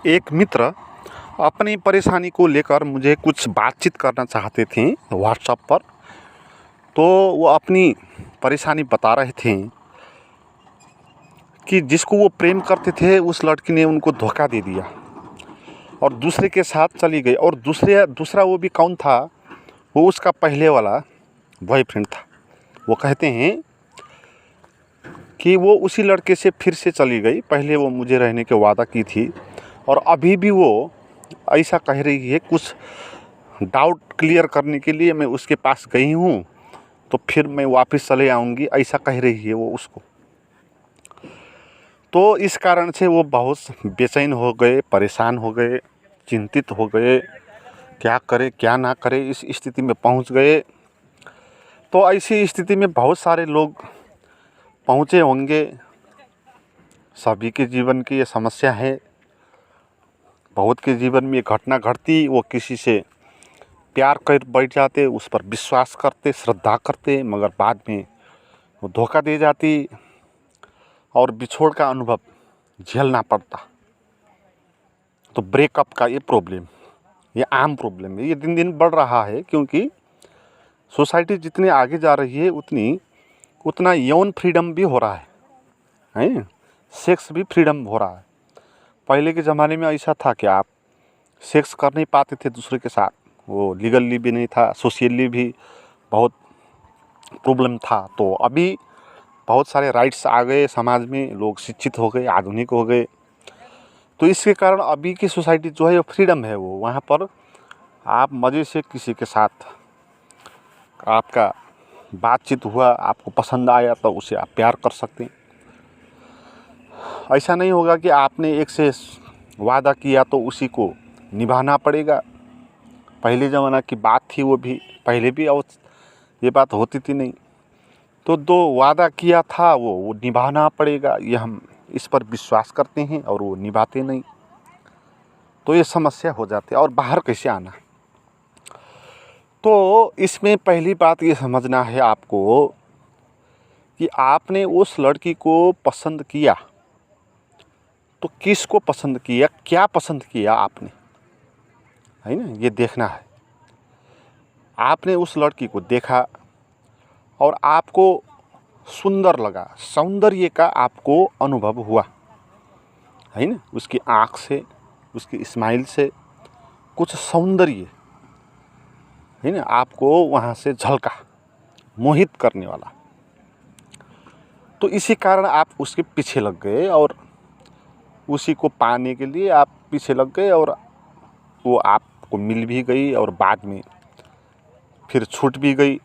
एक मित्र अपनी परेशानी को लेकर मुझे कुछ बातचीत करना चाहते थे व्हाट्सएप पर। तो वो अपनी परेशानी बता रहे थे कि जिसको वो प्रेम करते थे उस लड़की ने उनको धोखा दे दिया और दूसरे के साथ चली गई। और दूसरा वो भी कौन था? वो उसका पहले वाला बॉयफ्रेंड था। वो कहते हैं कि वो उसी लड़के से फिर से चली गई। पहले वो मुझे रहने के वादा की थी और अभी भी वो ऐसा कह रही है। कुछ डाउट क्लियर करने के लिए मैं उसके पास गई हूँ, तो फिर मैं वापस चले आऊँगी, ऐसा कह रही है वो उसको। तो इस कारण से वो बहुत बेचैन हो गए, परेशान हो गए, चिंतित हो गए, क्या करे क्या ना करे, इस स्थिति में पहुंच गए। तो ऐसी स्थिति में बहुत सारे लोग पहुंचे होंगे। सभी के जीवन की ये समस्या है। बहुत के जीवन में ये घटना घटती, वो किसी से प्यार कर बैठ जाते, उस पर विश्वास करते, श्रद्धा करते, मगर बाद में वो धोखा दे जाती और बिछोड़ का अनुभव झेलना पड़ता। तो ब्रेकअप का ये प्रॉब्लम, ये आम प्रॉब्लम है। ये दिन दिन बढ़ रहा है क्योंकि सोसाइटी जितनी आगे जा रही है उतना यौन फ्रीडम भी हो रहा है, सेक्स भी फ्रीडम हो रहा है। पहले के ज़माने में ऐसा था कि आप सेक्स कर नहीं पाते थे दूसरे के साथ, वो लीगली भी नहीं था, सोशली भी बहुत प्रॉब्लम था। तो अभी बहुत सारे राइट्स आ गए समाज में, लोग शिक्षित हो गए, आधुनिक हो गए। तो इसके कारण अभी की सोसाइटी जो है वो फ्रीडम है। वो वहाँ पर आप मज़े से किसी के साथ आपका बातचीत हुआ, आपको पसंद आया तो उसे आप प्यार कर सकते हैं। ऐसा नहीं होगा कि आपने एक से वादा किया तो उसी को निभाना पड़ेगा। पहले ज़माना की बात थी, वो भी पहले भी और ये बात होती थी नहीं। तो दो वादा किया था वो निभाना पड़ेगा, ये हम इस पर विश्वास करते हैं और वो निभाते नहीं, तो ये समस्या हो जाती है। और बाहर कैसे आना? तो इसमें पहली बात ये समझना है आपको कि आपने उस लड़की को पसंद किया तो किसको पसंद किया, क्या पसंद किया आपने, है ना? ये देखना है। आपने उस लड़की को देखा और आपको सुंदर लगा, सौंदर्य का आपको अनुभव हुआ, है ना? उसकी आँख से, उसकी स्माइल से कुछ सौंदर्य, है ना, आपको वहाँ से झलका, मोहित करने वाला। तो इसी कारण आप उसके पीछे लग गए और उसी को पाने के लिए आप पीछे लग गए और वो आपको मिल भी गई और बाद में फिर छूट भी गई।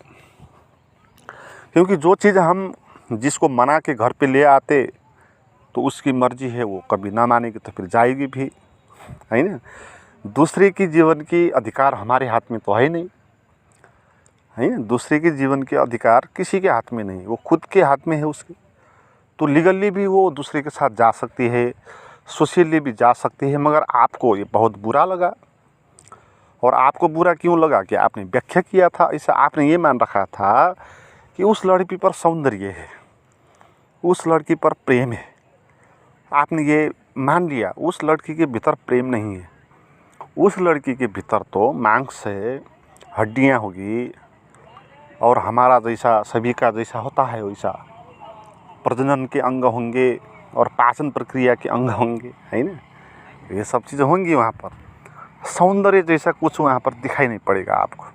क्योंकि जो चीज़ हम जिसको मना के घर पे ले आते तो उसकी मर्जी है, वो कभी ना मानेगी तो फिर जाएगी भी, है ना? दूसरे की जीवन की अधिकार हमारे हाथ में तो है नहीं, है ना? दूसरे के जीवन के अधिकार किसी के हाथ में नहीं, वो खुद के हाथ में है उसके। तो लीगली भी वो दूसरे के साथ जा सकती है, सोशली भी जा सकती है। मगर आपको ये बहुत बुरा लगा। और आपको बुरा क्यों लगा? कि आपने व्याख्या किया था ऐसा, आपने ये मान रखा था कि उस लड़की पर सौंदर्य है, उस लड़की पर प्रेम है। आपने ये मान लिया। उस लड़की के भीतर प्रेम नहीं है, उस लड़की के भीतर तो मांस है, हड्डियाँ होगी और हमारा जैसा, सभी का जैसा होता है वैसा प्रजनन के अंग होंगे और पाचन प्रक्रिया के अंग होंगे, है ना? ये सब चीज़ें होंगी वहाँ पर। सौंदर्य जैसा कुछ वहाँ पर दिखाई नहीं पड़ेगा आपको,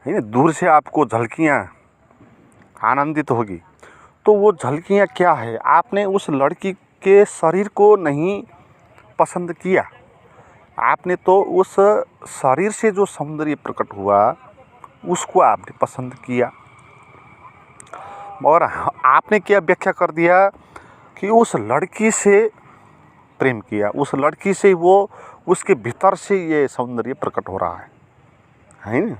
है ना? दूर से आपको झलकियाँ आनंदित होगी। तो वो झलकियाँ क्या है? आपने उस लड़की के शरीर को नहीं पसंद किया, आपने तो उस शरीर से जो सौंदर्य प्रकट हुआ उसको आपने पसंद किया। और आपने क्या व्याख्या कर दिया कि उस लड़की से प्रेम किया, उस लड़की से वो, उसके भीतर से ये सौंदर्य प्रकट हो रहा है ना?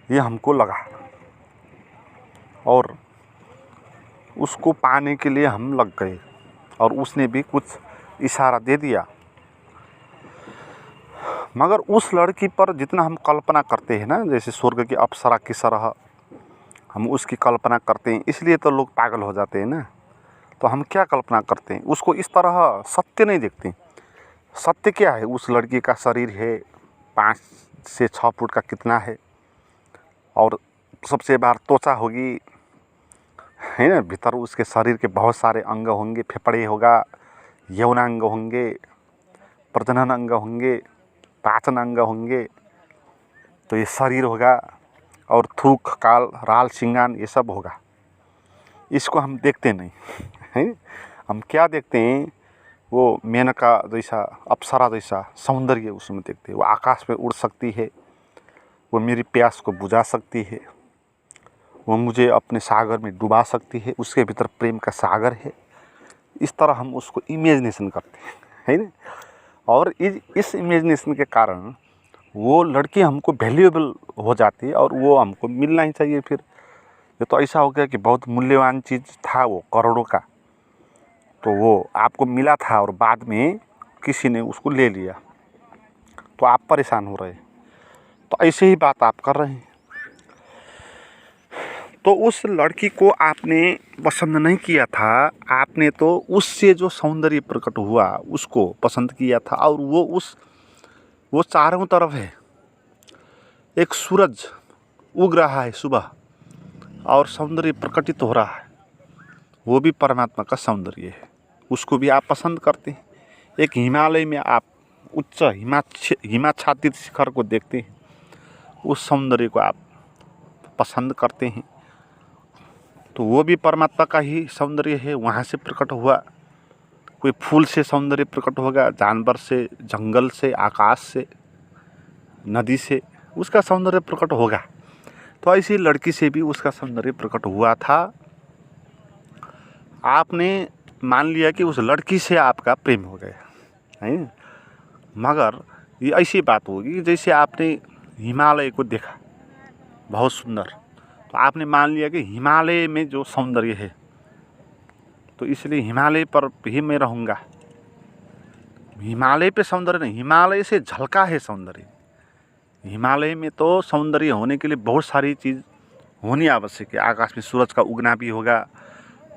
ये हमको लगा और उसको पाने के लिए हम लग गए और उसने भी कुछ इशारा दे दिया। मगर उस लड़की पर जितना हम कल्पना करते हैं ना, जैसे स्वर्ग की अप्सरा की तरह हम उसकी कल्पना करते हैं, इसलिए तो लोग पागल हो जाते हैं ना। तो हम क्या कल्पना करते हैं, उसको इस तरह सत्य नहीं देखते। सत्य क्या है, उस लड़की का शरीर है 5 से 6 फुट का कितना है, और सबसे बाहर त्वचा होगी, है ना, भीतर उसके शरीर के बहुत सारे अंग होंगे, फेफड़े होगा, यौनांग होंगे, प्रजनन अंग होंगे, पाचन अंग होंगे, तो ये शरीर होगा, और थूक, काल, राल, सिंगान, ये सब होगा। इसको हम देखते नहीं हैं। हम क्या देखते हैं, वो मेनका जैसा, अप्सरा जैसा सौंदर्य उसमें देखते हैं। वो आकाश में उड़ सकती है, वो मेरी प्यास को बुझा सकती है, वो मुझे अपने सागर में डुबा सकती है, उसके भीतर प्रेम का सागर है। इस तरह हम उसको इमेजिनेशन करते हैं, है ना। और इस इमेजिनेशन के कारण वो लड़की हमको वैल्यूएबल हो जाती है, और वो हमको मिलना ही चाहिए। फिर ये तो ऐसा हो गया कि बहुत मूल्यवान चीज़ था वो, करोड़ों का, तो वो आपको मिला था और बाद में किसी ने उसको ले लिया, तो आप परेशान हो रहे हैं। तो ऐसे ही बात आप कर रहे हैं। तो उस लड़की को आपने पसंद नहीं किया था, आपने तो उससे जो सौंदर्य प्रकट हुआ उसको पसंद किया था, और वो चारों तरफ है। एक सूरज उग रहा है सुबह और सौंदर्य प्रकटित हो रहा है, वो भी परमात्मा का सौंदर्य है, उसको भी आप पसंद करते हैं। एक हिमालय में आप उच्च हिमाच्छादित शिखर को देखते हैं, उस सौंदर्य को आप पसंद करते हैं, तो वो भी परमात्मा का ही सौंदर्य है, वहाँ से प्रकट हुआ। कोई फूल से सौंदर्य प्रकट होगा, जानवर से, जंगल से, आकाश से, नदी से उसका सौंदर्य प्रकट होगा। तो ऐसी लड़की से भी उसका सौंदर्य प्रकट हुआ था। आपने मान लिया कि उस लड़की से आपका प्रेम हो गया है, मगर ये ऐसी बात होगी जैसे आपने हिमालय को देखा बहुत सुंदर, तो आपने मान लिया कि हिमालय में जो सौंदर्य है, तो इसलिए हिमालय पर ही मैं रहूँगा। हिमालय पे सौंदर्य नहीं, हिमालय से झलका है सौंदर्य। हिमालय में तो सौंदर्य होने के लिए बहुत सारी चीज़ होनी आवश्यक है। आकाश में सूरज का उगना भी होगा,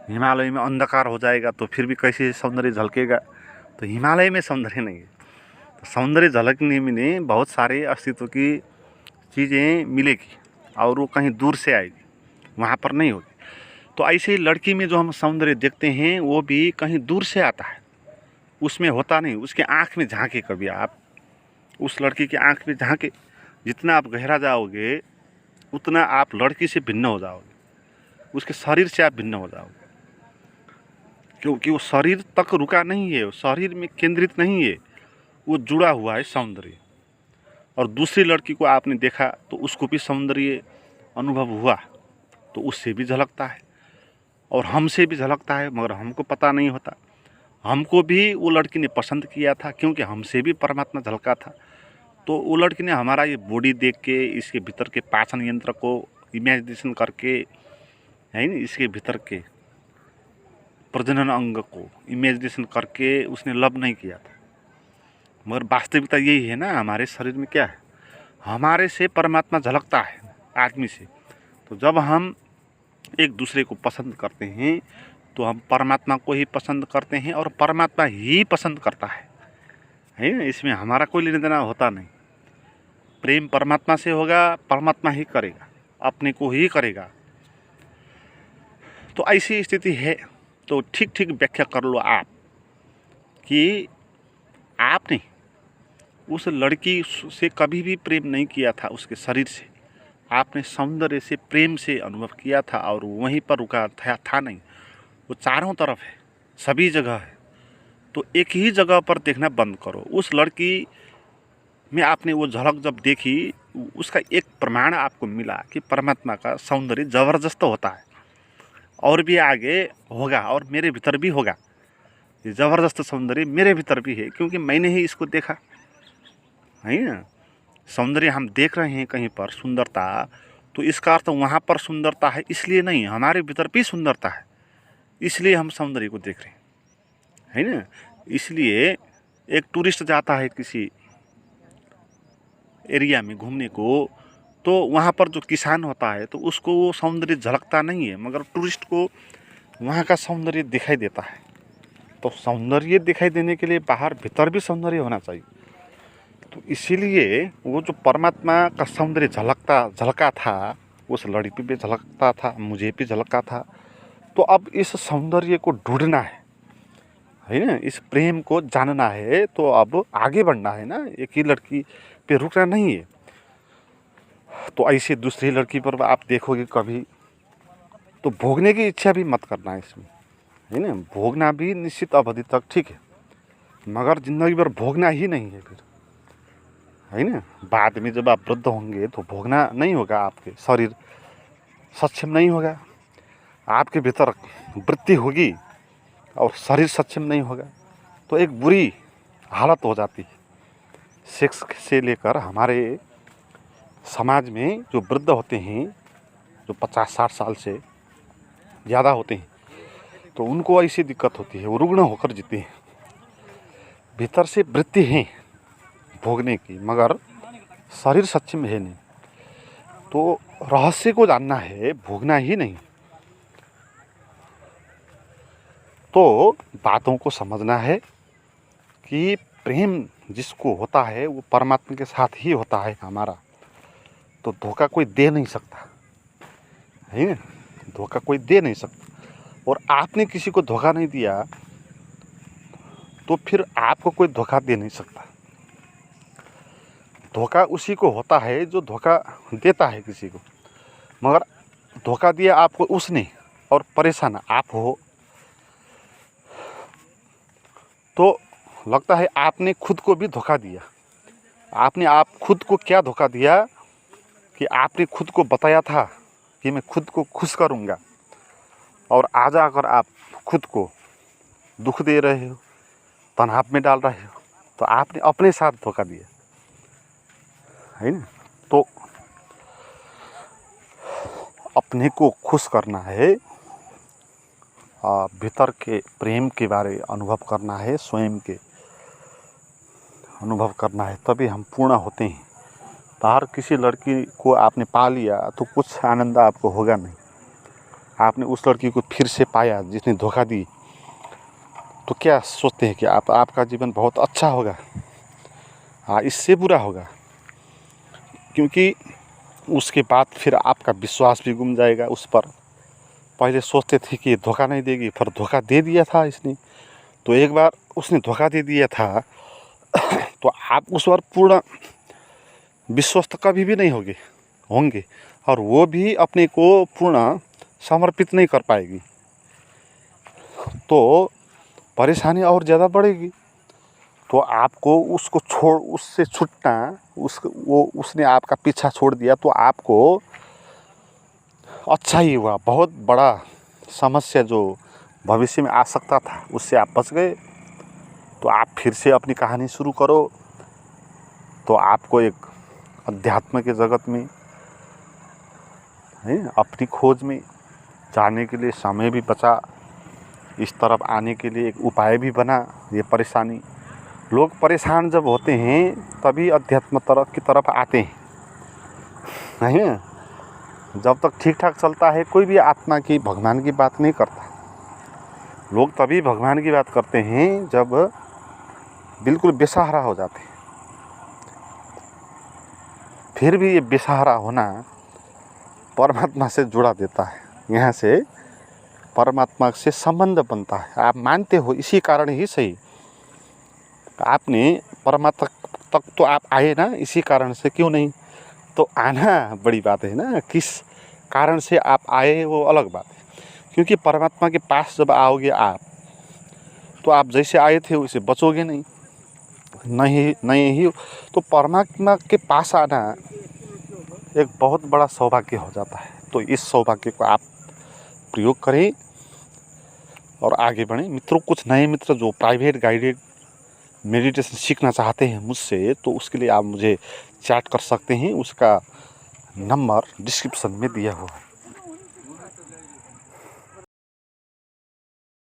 हिमालय में अंधकार हो जाएगा तो फिर भी कैसे सौंदर्य झलकेगा। तो हिमालय में सौंदर्य नहीं है, तो सौंदर्य झलकने में बहुत सारे अस्तित्व की चीज़ें मिलेगी, और वो कहीं दूर से आएगी, वहाँ पर नहीं होगी। तो ऐसे ही लड़की में जो हम सौंदर्य देखते हैं वो भी कहीं दूर से आता है, उसमें होता नहीं। उसके आँख में झांके कभी आप, उस लड़की के आँख में झांके, जितना आप गहरा जाओगे उतना आप लड़की से भिन्न हो जाओगे, उसके शरीर से आप भिन्न हो जाओगे, क्योंकि वो शरीर तक रुका नहीं है, वो शरीर में केंद्रित नहीं है, वो जुड़ा हुआ है सौंदर्य। और दूसरी लड़की को आपने देखा तो उसको भी सौंदर्य अनुभव हुआ, तो उससे भी झलकता है और हमसे भी झलकता है, मगर हमको पता नहीं होता। हमको भी वो लड़की ने पसंद किया था क्योंकि हमसे भी परमात्मा झलका था। तो वो लड़की ने हमारा ये बॉडी देख के, इसके भीतर के पाचन यंत्र को इमेजिनेशन करके, है ना, इसके भीतर के प्रजनन अंग को इमेजिनेशन करके उसने लव नहीं किया था। मगर वास्तविकता यही है ना, हमारे शरीर में क्या है, हमारे से परमात्मा झलकता है आदमी से। तो जब हम एक दूसरे को पसंद करते हैं तो हम परमात्मा को ही पसंद करते हैं, और परमात्मा ही पसंद करता है ना। इसमें हमारा कोई लेना देना होता नहीं। प्रेम परमात्मा से होगा, परमात्मा ही करेगा, अपने को ही करेगा। तो ऐसी स्थिति है। तो ठीक ठीक व्याख्या कर लो आप कि आपने उस लड़की से कभी भी प्रेम नहीं किया था, उसके शरीर से आपने सौंदर्य से, प्रेम से अनुभव किया था, और वहीं पर रुका था नहीं। वो चारों तरफ है, सभी जगह है। तो एक ही जगह पर देखना बंद करो। उस लड़की में आपने वो झलक जब देखी, उसका एक प्रमाण आपको मिला कि परमात्मा का सौंदर्य ज़बरदस्त होता है, और भी आगे होगा, और मेरे भीतर भी होगा। ये ज़बरदस्त सौंदर्य मेरे भीतर भी है, क्योंकि मैंने ही इसको देखा है ना। सौंदर्य हम देख रहे हैं कहीं पर, सुंदरता, तो इसका अर्थ वहाँ पर सुंदरता है इसलिए नहीं, हमारे भीतर भी सुंदरता है, इसलिए हम सौंदर्य को देख रहे हैं, है ना। इसलिए एक टूरिस्ट जाता है किसी एरिया में घूमने को, तो वहाँ पर जो किसान होता है तो उसको वो सौंदर्य झलकता नहीं है, मगर टूरिस्ट को वहाँ का सौंदर्य दिखाई देता है। तो सौंदर्य दिखाई देने के लिए बाहर भीतर भी सौंदर्य होना चाहिए। तो इसीलिए वो जो परमात्मा का सौंदर्य झलका था, उस लड़की पे झलकता था, मुझे भी झलका था। तो अब इस सौंदर्य को ढूंढना है ना, इस प्रेम को जानना है, तो अब आगे बढ़ना है ना, एक ही लड़की पे रुकना नहीं है। तो ऐसे दूसरी लड़की पर आप देखोगे कभी, तो भोगने की इच्छा भी मत करना है इसमें, है ना। भोगना भी निश्चित अवधि तक ठीक है, मगर ज़िंदगी भर भोगना ही नहीं है फिर, है ना। बाद में जब आप वृद्ध होंगे तो भोगना नहीं होगा, आपके शरीर सक्षम नहीं होगा, आपके भीतर वृत्ति होगी और शरीर सक्षम नहीं होगा, तो एक बुरी हालत हो जाती है। सेक्स से लेकर हमारे समाज में जो वृद्ध होते हैं, जो 50-60 साल से ज़्यादा होते हैं, तो उनको ऐसी दिक्कत होती है, वो रुग्ण होकर जीते हैं। भीतर से वृत्ति है भोगने की, मगर शरीर सक्षम है नहीं। तो रहस्य को जानना है, भोगना ही नहीं। तो बातों को समझना है कि प्रेम जिसको होता है वो परमात्मा के साथ ही होता है हमारा। तो धोखा कोई दे नहीं सकता, है ना, धोखा कोई दे नहीं सकता। और आपने किसी को धोखा नहीं दिया तो फिर आपको कोई धोखा दे नहीं सकता। धोखा उसी को होता है जो धोखा देता है किसी को, मगर धोखा दिया आपको उसने और परेशान आप हो, तो लगता है आपने खुद को भी धोखा दिया। आपने आप खुद को क्या धोखा दिया कि आपने खुद को बताया था कि मैं खुद को खुश करूँगा, और आज आकर आप खुद को दुख दे रहे हो, तनाव में डाल रहे हो, तो आपने अपने साथ धोखा दिया, है ना। तो अपने को खुश करना है, भीतर के प्रेम के बारे अनुभव करना है, स्वयं के अनुभव करना है, तभी हम पूर्ण होते हैं। बाहर किसी लड़की को आपने पा लिया तो कुछ आनंद आपको होगा नहीं। आपने उस लड़की को फिर से पाया जिसने धोखा दी, तो क्या सोचते हैं कि आपका जीवन बहुत अच्छा होगा? इससे बुरा होगा, क्योंकि उसके बाद फिर आपका विश्वास भी गुम जाएगा उस पर। पहले सोचते थे कि धोखा नहीं देगी, फिर धोखा दे दिया था इसने। तो एक बार उसने धोखा दे दिया था तो आप उस पर पूर्ण विश्वस्त कभी भी नहीं होंगे, और वो भी अपने को पूर्ण समर्पित नहीं कर पाएगी। तो परेशानी और ज़्यादा बढ़ेगी। तो आपको उससे छूटना, उसने आपका पीछा छोड़ दिया तो आपको अच्छा ही हुआ। बहुत बड़ा समस्या जो भविष्य में आ सकता था उससे आप बच गए। तो आप फिर से अपनी कहानी शुरू करो, तो आपको एक अध्यात्म के जगत में, है, अपनी खोज में जाने के लिए समय भी बचा, इस तरफ आने के लिए एक उपाय भी बना। ये परेशानी, लोग परेशान जब होते हैं तभी अध्यात्म की तरफ आते हैं, नहीं। जब तक ठीक ठाक चलता है कोई भी आत्मा की, भगवान की बात नहीं करता। लोग तभी भगवान की बात करते हैं जब बिल्कुल बेसहारा हो जाते हैं। फिर भी ये बेसहारा होना परमात्मा से जुड़ा देता है, यहाँ से परमात्मा से संबंध बनता है। आप मानते हो, इसी कारण ही सही आपने परमात्मा तक तो आप आए ना, इसी कारण से, क्यों नहीं? तो आना बड़ी बात है ना, किस कारण से आप आए वो अलग बात है। क्योंकि परमात्मा के पास जब आओगे आप, तो आप जैसे आए थे वैसे बचोगे नहीं ही। तो परमात्मा के पास आना एक बहुत बड़ा सौभाग्य हो जाता है। तो इस सौभाग्य को आप प्रयोग करें और आगे बढ़ें। मित्रों, कुछ नए मित्र जो प्राइवेट गाइडेड मेडिटेशन सीखना चाहते हैं मुझसे, तो उसके लिए आप मुझे चैट कर सकते हैं। उसका नंबर डिस्क्रिप्शन में दिया हुआ है।